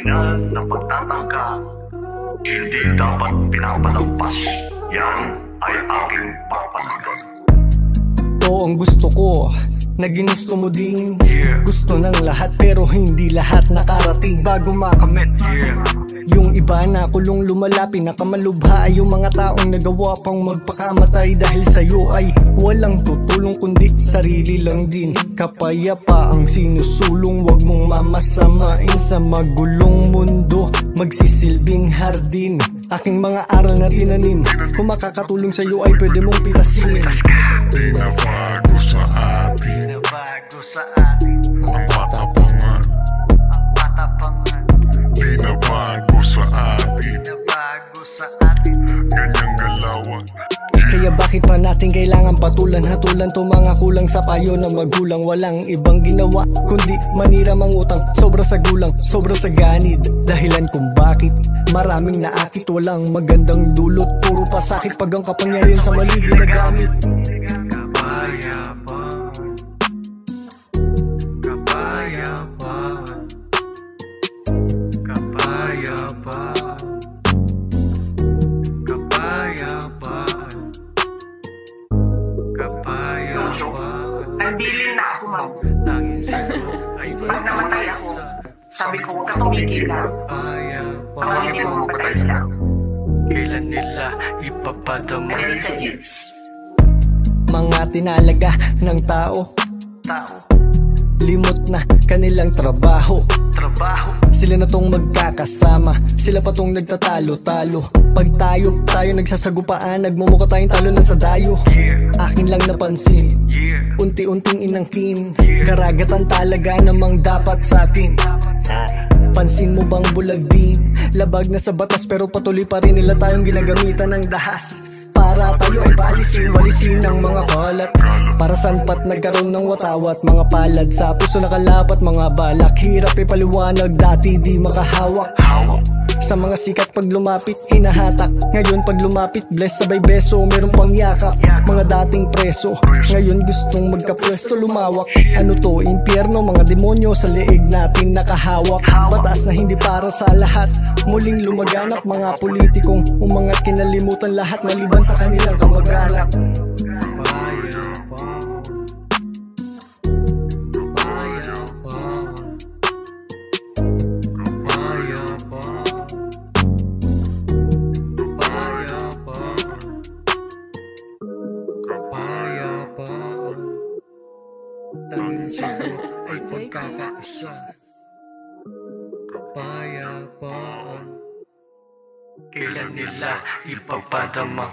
kahilingan ng pagtatangka, hindi dapat pinapalampas. Yan ay aking papanagan. Ito ang gusto ko, na ginusto mo din. Gusto ng lahat pero hindi lahat nakarating bago makamit. Yung iba na kulong lumala, pinakamalubha ay yung mga taong nagawa pang magpakamatay dahil sa'yo ay walang tutulong kundi sarili lang din. Kapayapa ang sinusulong, wag mong mamasamain sa magulong mundo. Magsisilbing hardin aking mga aral na tinanim. Kung makakatulong sa'yo ay pwede mong pitasin. Di na bago sa atin ang patapangan. Di na bago sa atin ganyang galawan. Kaya bakit pa natin kailangan patulan-hatulan to mga kulang sa payo na magulang? Walang ibang ginawa kundi manira mangutang. Sobra sa gulang, sobra sa ganid. Dahilan kung bakit maraming naakit, walang magandang dulot. Puro pasakit pag ang kapangyarihan sa mali ginagamit. Ang bilin na ako, ma'am. Pag namatay ako, sabi ko huwag ka tumigil lang. Ang hindi mo mapatay sila. Kailan nila ipapadama? Dahil sa Diyos. Mga tinalaga ng tao, limot na kanilang trabaho. Sila na tong magkakasama, sila pa tong nagtatalo-talo. Pag tayo nagsasagupaan, nagmumukha tayong talo na sa dayo. Akin lang napansin, unti-unting inangkin. Karagatan talaga namang dapat sa atin. Pansin mo bang bulag din? Labag na sa batas pero patuloy pa rin nila tayong ginagamitan ng dahas. Para tayo ay walisin ng mga kalat. Para saan pat nagkaroon ng watawat, mga palad sa puso nakalapat, mga balak. Hirap ipaliwanag, dati di makahawak. Sa mga sikat pag lumapit, hinahatak. Ngayon pag lumapit, bless sabay beso. Meron pang yakap, mga dating preso. Ngayon gustong magkapwesto, lumawak. Ano to, impyerno, mga demonyo sa leeg natin nakahawak. Batas na hindi para sa lahat, muling lumaganap. Mga politikong umangat, kinalimutan lahat maliban sa kanilang kamag-anak. Tanging sagot ay pagkakaisa. Kapayapaan. Kailan nila ipapadama?